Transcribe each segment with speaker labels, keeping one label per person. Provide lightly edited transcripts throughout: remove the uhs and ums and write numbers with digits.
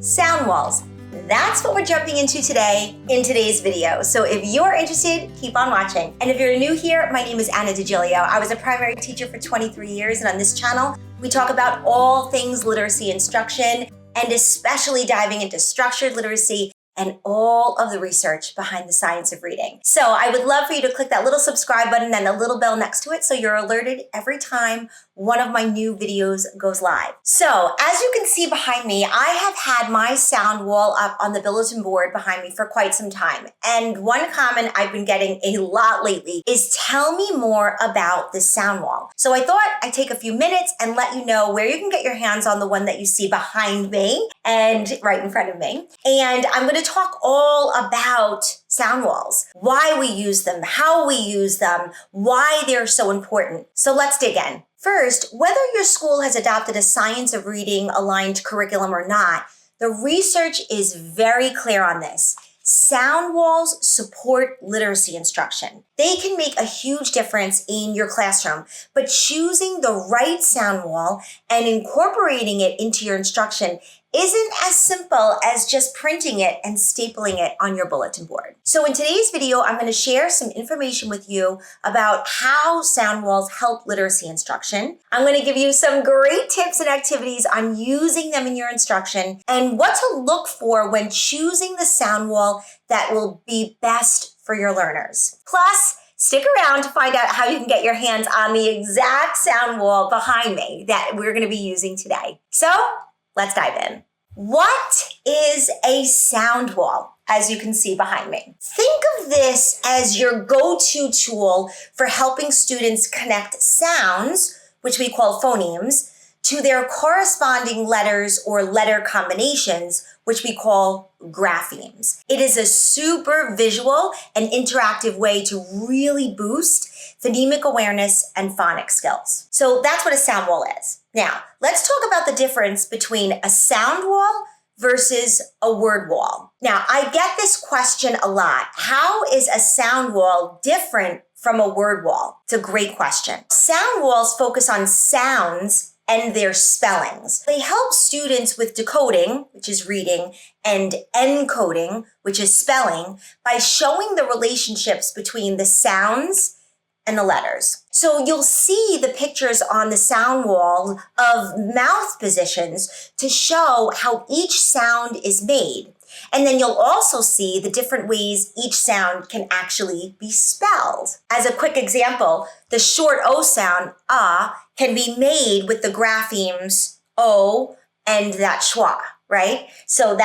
Speaker 1: sound walls. That's what we're jumping into today in today's video. So if you're interested, keep on watching. And if you're new here, my name is DiGilio. I was a primary teacher for 23 years, and on this channel, we talk about all things literacy instruction, and especially diving into structured literacy and all of the research behind the science of reading. So I would love for you to click that little subscribe button and the little bell next to it so you're alerted every time one of my new videos goes live. So as you can see behind me, I have had my sound wall up on the bulletin board behind me for quite some time. And one comment I've been getting a lot lately is, tell me more about the sound wall. So I thought I'd take a few minutes and let you know where you can get your hands on the one that you see behind me and right in front of me. And I'm going to talk all about sound walls, why we use them, how we use them, why they're so important. So let's dig in. First, whether your school has adopted a science of reading aligned curriculum or not, the research is very clear on this. Sound walls support literacy instruction. They can make a huge difference in your classroom, but choosing the right sound wall and incorporating it into your instruction isn't as simple as just printing it and stapling it on your bulletin board. So in today's video, I'm going to share some information with you about how sound walls help literacy instruction. I'm going to give you some great tips and activities on using them in your instruction and what to look for when choosing the sound wall that will be best for your learners. Plus, stick around to find out how you can get your hands on the exact sound wall behind me that we're going to be using today. So let's dive in. What is a sound wall, as you can see behind me? Think of this as your go-to tool for helping students connect sounds, which we call phonemes, to their corresponding letters or letter combinations, which we call graphemes. It is a super visual and interactive way to really boost phonemic awareness and phonic skills. So that's what a sound wall is. Now, let's talk about the difference between a sound wall versus a word wall. Now, I get this question a lot. How is a sound wall different from a word wall? It's a great question. Sound walls focus on sounds and their spellings. They help students with decoding, which is reading, and encoding, which is spelling, by showing the relationships between the sounds and the letters. So you'll see the pictures on the sound wall of mouth positions to show how each sound is made. And then you'll also see the different ways each sound can actually be spelled. As a quick example, the short O sound, ah, can be made with the graphemes O and that schwa, right? So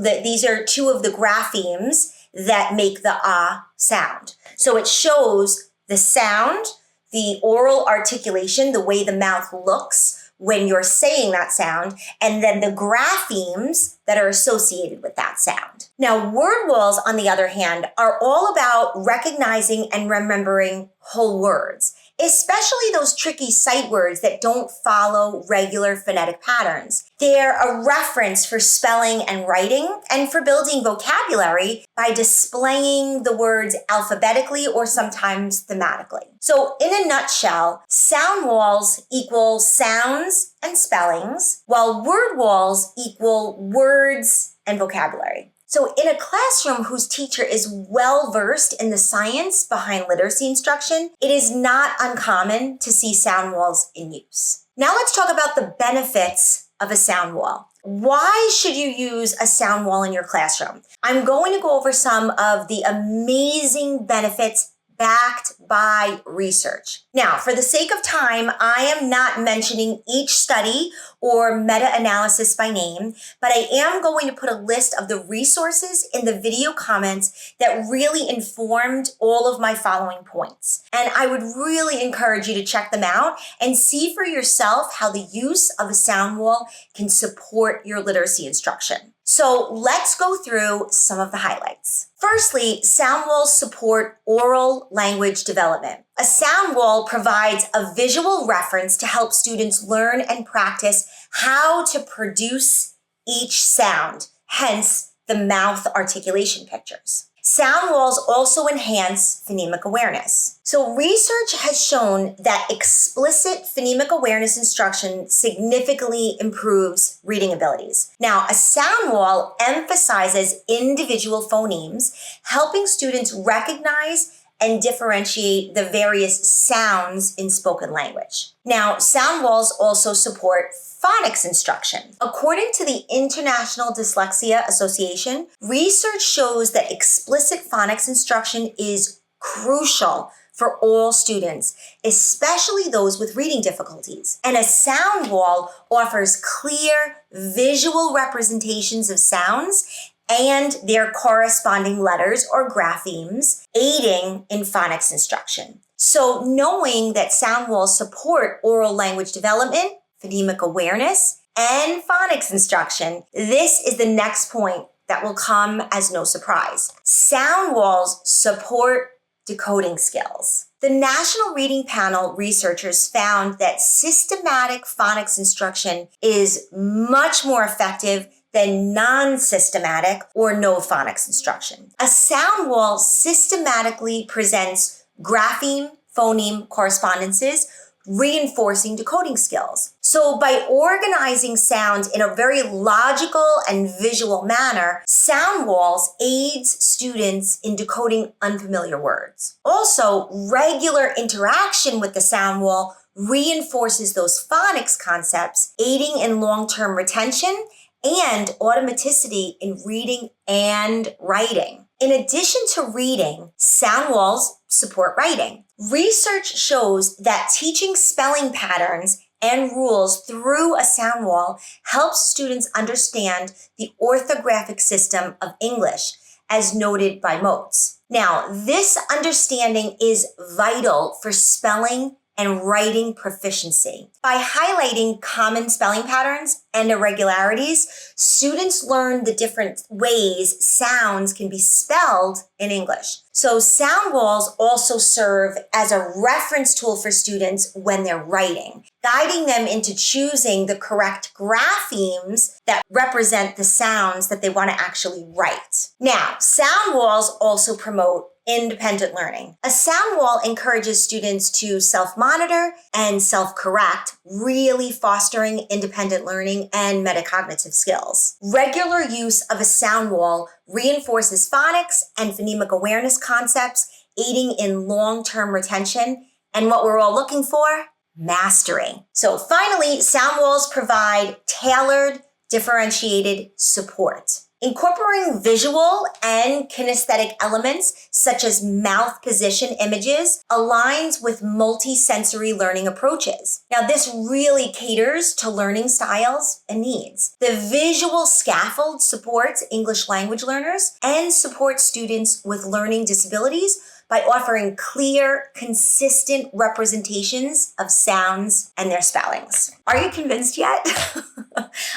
Speaker 1: these are two of the graphemes that make the ah sound. So it shows the sound, the oral articulation, the way the mouth looks when you're saying that sound, and then the graphemes that are associated with that sound. Now, word walls, on the other hand, are all about recognizing and remembering whole words, especially those tricky sight words that don't follow regular phonetic patterns. They're a reference for spelling and writing and for building vocabulary by displaying the words alphabetically or sometimes thematically. So in a nutshell, sound walls equal sounds and spellings, while word walls equal words and vocabulary. So in a classroom whose teacher is well-versed in the science behind literacy instruction, it is not uncommon to see sound walls in use. Now let's talk about the benefits of a sound wall. Why should you use a sound wall in your classroom? I'm going to go over some of the amazing benefits backed by research. Now, for the sake of time, I am not mentioning each study or meta-analysis by name, but I am going to put a list of the resources in the video comments that really informed all of my following points. And I would really encourage you to check them out and see for yourself how the use of a sound wall can support your literacy instruction. So let's go through some of the highlights. Firstly, sound walls support oral language development. A sound wall provides a visual reference to help students learn and practice how to produce each sound, hence the mouth articulation pictures. Sound walls also enhance phonemic awareness. So research has shown that explicit phonemic awareness instruction significantly improves reading abilities. Now, a sound wall emphasizes individual phonemes, helping students recognize and differentiate the various sounds in spoken language. Now, sound walls also support phonics instruction. According to the International Dyslexia Association, research shows that explicit phonics instruction is crucial for all students, especially those with reading difficulties. And a sound wall offers clear visual representations of sounds and their corresponding letters or graphemes, aiding in phonics instruction. So knowing that sound walls support oral language development, phonemic awareness, and phonics instruction, this is the next point that will come as no surprise. Sound walls support decoding skills. The National Reading Panel researchers found that systematic phonics instruction is much more effective than non-systematic or no phonics instruction. A sound wall systematically presents grapheme, phoneme correspondences, reinforcing decoding skills. So by organizing sounds in a very logical and visual manner, sound walls aids students in decoding unfamiliar words. Also, regular interaction with the sound wall reinforces those phonics concepts, aiding in long-term retention and automaticity in reading and writing. In addition to reading, sound walls support writing. Research shows that teaching spelling patterns and rules through a sound wall helps students understand the orthographic system of English, as noted by Motes. Now, this understanding is vital for spelling and writing proficiency. By highlighting common spelling patterns and irregularities, students learn the different ways sounds can be spelled in English. So sound walls also serve as a reference tool for students when they're writing, guiding them into choosing the correct graphemes that represent the sounds that they want to actually write. Now, sound walls also promote independent learning. A sound wall encourages students to self-monitor and self-correct, really fostering independent learning and metacognitive skills. Regular use of a sound wall reinforces phonics and phonemic awareness concepts, aiding in long-term retention and what we're all looking for, mastery. So finally, sound walls provide tailored, differentiated support. Incorporating visual and kinesthetic elements such as mouth position images aligns with multi-sensory learning approaches. Now, this really caters to learning styles and needs. The visual scaffold supports English language learners and supports students with learning disabilities by offering clear, consistent representations of sounds and their spellings. Are you convinced yet?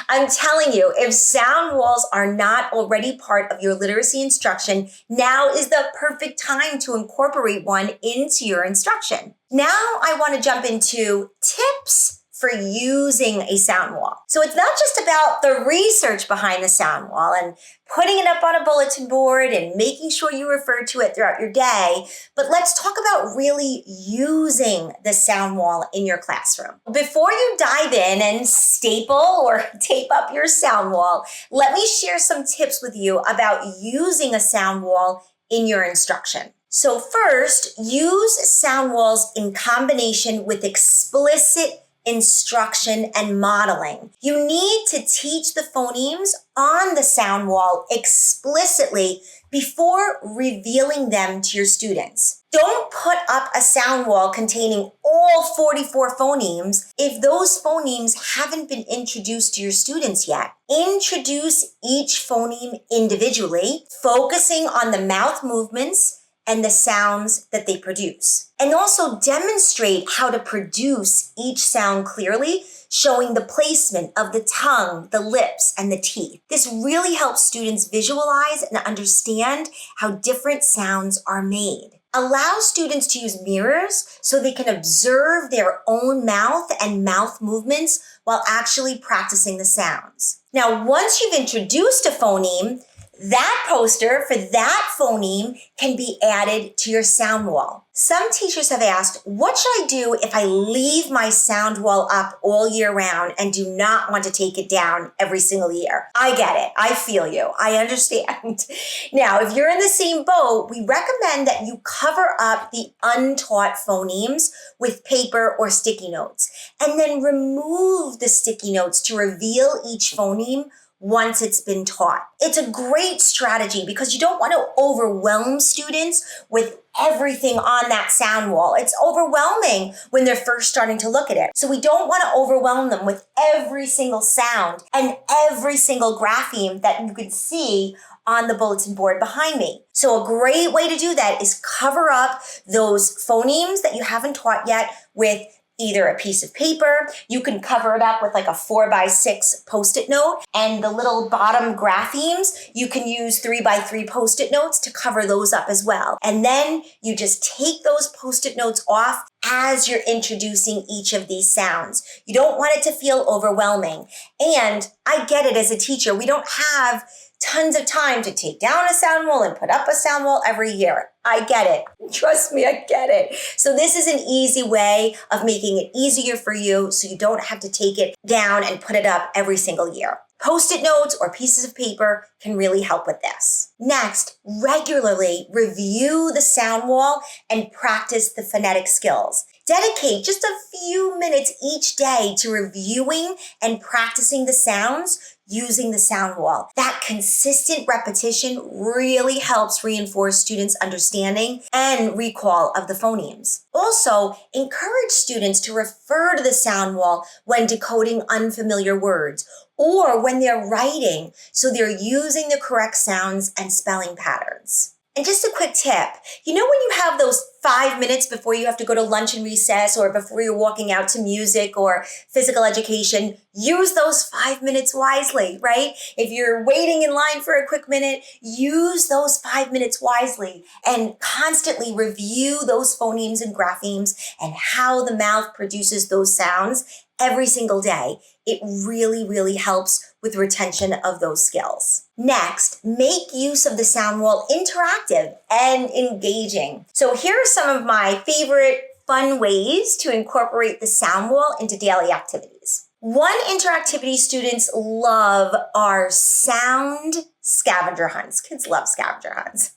Speaker 1: I'm telling you, if sound walls are not already part of your literacy instruction, now is the perfect time to incorporate one into your instruction. Now I want to jump into tips for using a sound wall. So it's not just about the research behind the sound wall and putting it up on a bulletin board and making sure you refer to it throughout your day, but let's talk about really using the sound wall in your classroom. Before you dive in and staple or tape up your sound wall, let me share some tips with you about using a sound wall in your instruction. So first, use sound walls in combination with explicit instruction and modeling. You need to teach the phonemes on the sound wall explicitly before revealing them to your students. Don't put up a sound wall containing all 44 phonemes if those phonemes haven't been introduced to your students yet. Introduce each phoneme individually, focusing on the mouth movements and the sounds that they produce. And also demonstrate how to produce each sound clearly, showing the placement of the tongue, the lips, and the teeth. This really helps students visualize and understand how different sounds are made. Allow students to use mirrors so they can observe their own mouth and mouth movements while actually practicing the sounds. Now, once you've introduced a phoneme, That poster for that phoneme can be added to your sound wall. Some teachers have asked, what should I do if I leave my sound wall up all year round and do not want to take it down every single year? I get it. I feel you. I understand. Now, if you're in the same boat, we recommend that you cover up the untaught phonemes with paper or sticky notes, and then remove the sticky notes to reveal each phoneme once it's been taught. It's a great strategy because you don't want to overwhelm students with everything on that sound wall. It's overwhelming when they're first starting to look at it. So we don't want to overwhelm them with every single sound and every single grapheme that you can see on the bulletin board behind me. So a great way to do that is cover up those phonemes that you haven't taught yet with either a piece of paper. You can cover it up with like a 4x6 Post-it note, and the little bottom graphemes, you can use 3x3 Post-it notes to cover those up as well. And then you just take those Post-it notes off as you're introducing each of these sounds. You don't want it to feel overwhelming. And I get it as a teacher, we don't have tons of time to take down a sound wall and put up a sound wall every year. I get it. Trust me, I get it. So this is an easy way of making it easier for you so you don't have to take it down and put it up every single year. Post-it notes or pieces of paper can really help with this. Next, regularly review the sound wall and practice the phonetic skills. Dedicate just a few minutes each day to reviewing and practicing the sounds using the sound wall. That consistent repetition really helps reinforce students' understanding and recall of the phonemes. Also, encourage students to refer to the sound wall when decoding unfamiliar words or when they're writing, so they're using the correct sounds and spelling patterns. And just a quick tip, you know when you have those 5 minutes before you have to go to lunch and recess or before you're walking out to music or physical education, use those 5 minutes wisely, right? If you're waiting in line for a quick minute, use those 5 minutes wisely and constantly review those phonemes and graphemes and how the mouth produces those sounds every single day. It really, really helps with retention of those skills. Next, make use of the sound wall interactive and engaging. So here are some of my favorite fun ways to incorporate the sound wall into daily activities. One interactivity students love are sound scavenger hunts. Kids love scavenger hunts.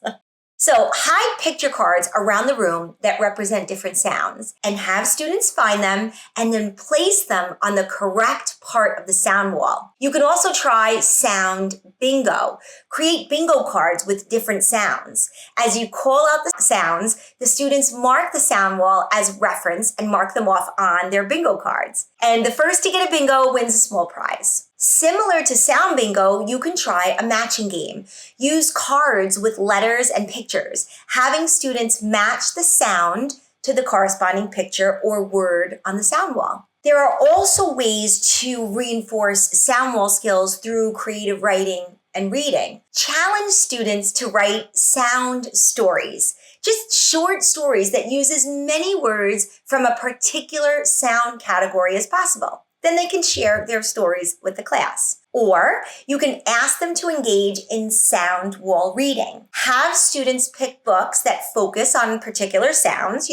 Speaker 1: So hide picture cards around the room that represent different sounds and have students find them and then place them on the correct part of the sound wall. You can also try sound bingo. Create bingo cards with different sounds. As you call out the sounds, the students mark the sound wall as reference and mark them off on their bingo cards. And the first to get a bingo wins a small prize. Similar to sound bingo, you can try a matching game. Use cards with letters and pictures, having students match the sound to the corresponding picture or word on the sound wall. There are also ways to reinforce sound wall skills through creative writing and reading. Challenge students to write sound stories, just short stories that use as many words from a particular sound category as possible. Then they can share their stories with the class. Or you can ask them to engage in sound wall reading. Have students pick books that focus on particular sounds,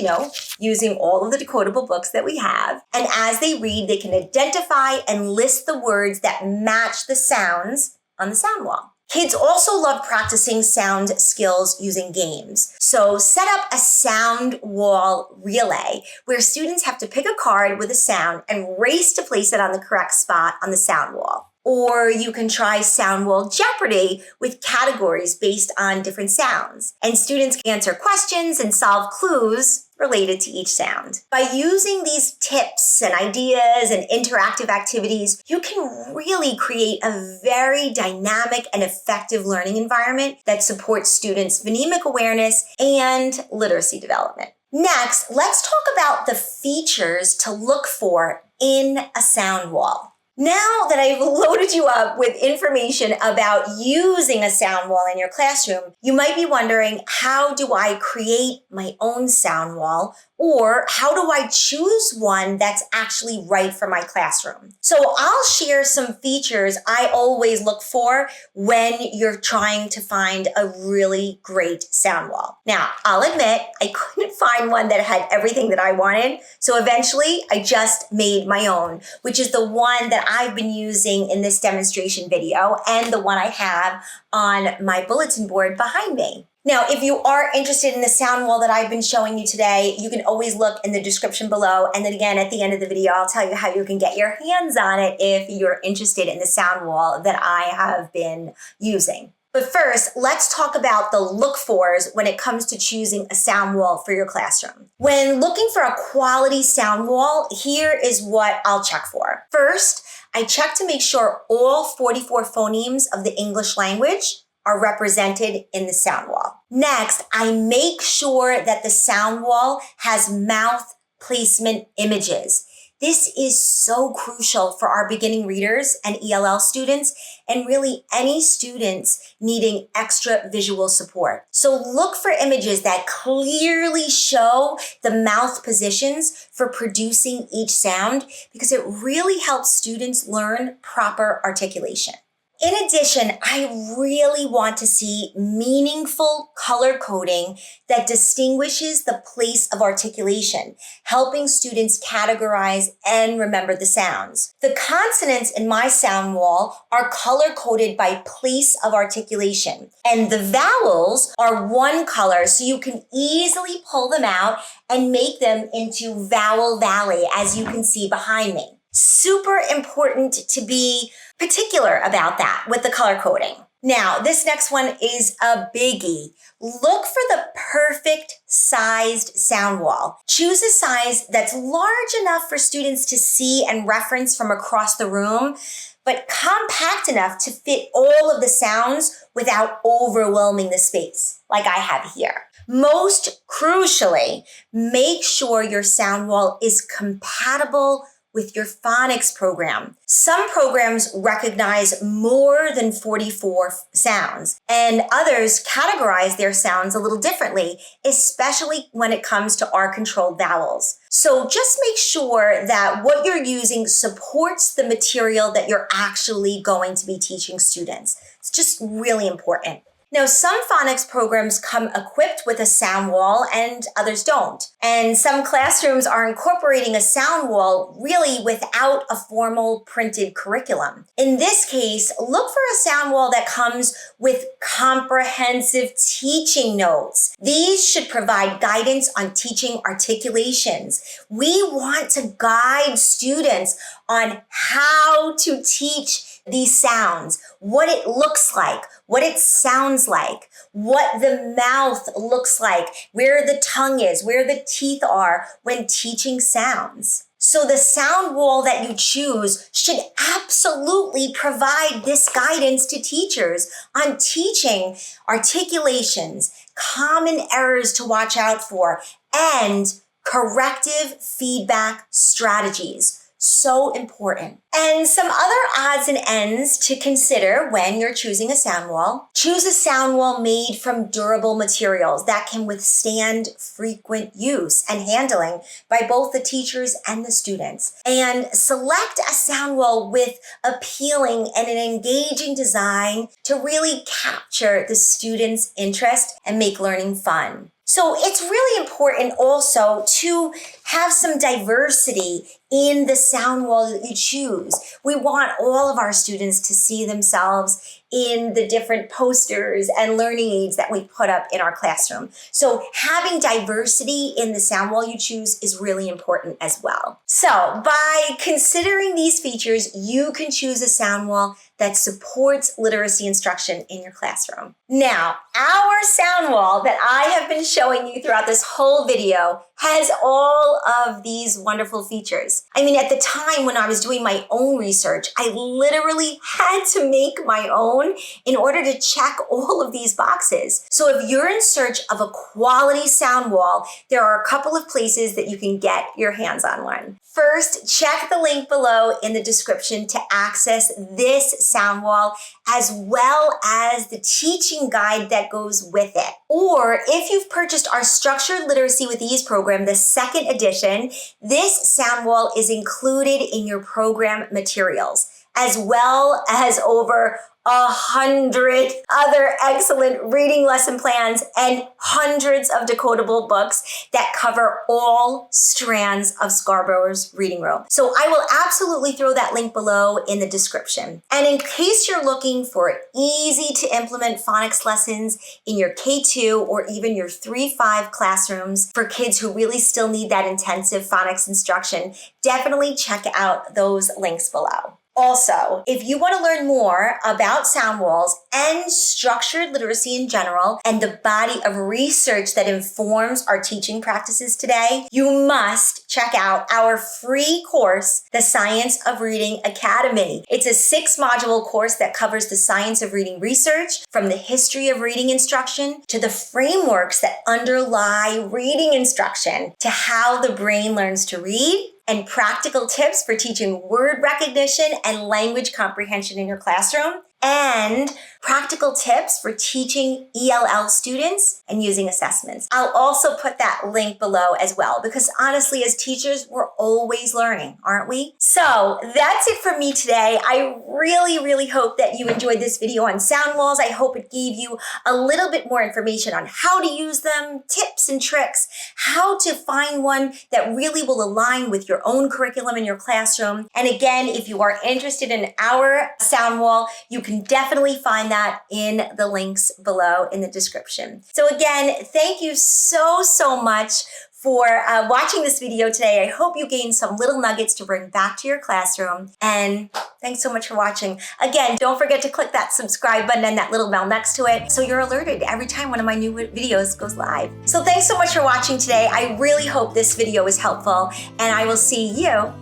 Speaker 1: using all of the decodable books that we have. And as they read, they can identify and list the words that match the sounds on the sound wall. Kids also love practicing sound skills using games. So set up a sound wall relay where students have to pick a card with a sound and race to place it on the correct spot on the sound wall. Or you can try Sound Wall Jeopardy with categories based on different sounds. And students can answer questions and solve clues related to each sound. By using these tips and ideas and interactive activities, you can really create a very dynamic and effective learning environment that supports students' phonemic awareness and literacy development. Next, let's talk about the features to look for in a sound wall. Now that I've loaded you up with information about using a sound wall in your classroom, you might be wondering, how do I create my own sound wall Or how do I choose one that's actually right for my classroom? So I'll share some features I always look for when you're trying to find a really great sound wall. Now, I'll admit I couldn't find one that had everything that I wanted. So eventually I just made my own, which is the one that I've been using in this demonstration video and the one I have on my bulletin board behind me. Now, if you are interested in the sound wall that I've been showing you today, you can always look in the description below. And then again, at the end of the video, I'll tell you how you can get your hands on it if you're interested in the sound wall that I have been using. But first, let's talk about the look-fors when it comes to choosing a sound wall for your classroom. When looking for a quality sound wall, here is what I'll check for. First, I check to make sure all 44 phonemes of the English language are represented in the sound wall. Next, I make sure that the sound wall has mouth placement images. This is so crucial for our beginning readers and ELL students, and really any students needing extra visual support. So look for images that clearly show the mouth positions for producing each sound, because it really helps students learn proper articulation. In addition, I really want to see meaningful color coding that distinguishes the place of articulation, helping students categorize and remember the sounds. The consonants in my sound wall are color coded by place of articulation, and the vowels are one color, so you can easily pull them out and make them into Vowel Valley, as you can see behind me. Super important to be particular about that with the color coding. Now, this next one is a biggie. Look for the perfect sized sound wall. Choose a size that's large enough for students to see and reference from across the room, but compact enough to fit all of the sounds without overwhelming the space, like I have here. Most crucially, make sure your sound wall is compatible with your phonics program. Some programs recognize more than 44 sounds, and others categorize their sounds a little differently, especially when it comes to R-controlled vowels. So just make sure that what you're using supports the material that you're actually going to be teaching students. It's just really important. Now, some phonics programs come equipped with a sound wall and others don't. And some classrooms are incorporating a sound wall really without a formal printed curriculum. In this case, look for a sound wall that comes with comprehensive teaching notes. These should provide guidance on teaching articulations. We want to guide students on how to teach these sounds, what it looks like, what it sounds like, what the mouth looks like, where the tongue is, where the teeth are when teaching sounds. So the sound wall that you choose should absolutely provide this guidance to teachers on teaching articulations, common errors to watch out for, and corrective feedback strategies. So important. And some other odds and ends to consider when you're choosing a sound wall. Choose a sound wall made from durable materials that can withstand frequent use and handling by both the teachers and the students. And select a sound wall with appealing and an engaging design to really capture the students' interest and make learning fun. So it's really important also to have some diversity in the sound wall that you choose. We want all of our students to see themselves in the different posters and learning aids that we put up in our classroom. So having diversity in the sound wall you choose is really important as well. So by considering these features, you can choose a sound wall that supports literacy instruction in your classroom. Now, our sound wall that I have been showing you throughout this whole video has all of these wonderful features. I mean, at the time when I was doing my own research, I literally had to make my own in order to check all of these boxes. So if you're in search of a quality sound wall, there are a couple of places that you can get your hands on one. First, check the link below in the description to access this sound wall, as well as the teaching guide that goes with it. Or if you've purchased our Structured Literacy with Ease program, the second edition, this sound wall is included in your program materials, as well as over 100 other excellent reading lesson plans and hundreds of decodable books that cover all strands of Scarborough's reading room. So I will absolutely throw that link below in the description. And in case you're looking for easy to implement phonics lessons in your K2 or even your 3-5 classrooms for kids who really still need that intensive phonics instruction, definitely check out those links below. Also, if you want to learn more about sound walls and structured literacy in general and the body of research that informs our teaching practices today, you must check out our free course, The Science of Reading Academy. It's a 6-module course that covers the science of reading research, from the history of reading instruction to the frameworks that underlie reading instruction to how the brain learns to read, and practical tips for teaching word recognition and language comprehension in your classroom, and practical tips for teaching ELL students and using assessments. I'll also put that link below as well, because honestly, as teachers, we're always learning, aren't we? So that's it for me today. I really hope that you enjoyed this video on sound walls. I hope it gave you a little bit more information on how to use them, tips and tricks, how to find one that really will align with your own curriculum in your classroom. And again, if you are interested in our sound wall, you can definitely find that in the links below in the description. So again, thank you so much for watching this video today. I hope you gained some little nuggets to bring back to your classroom. And thanks so much for watching. Again, don't forget to click that subscribe button and that little bell next to it so you're alerted every time one of my new videos goes live. So thanks so much for watching today. I really hope this video was helpful, and I will see you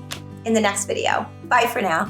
Speaker 1: in the next video. Bye for now.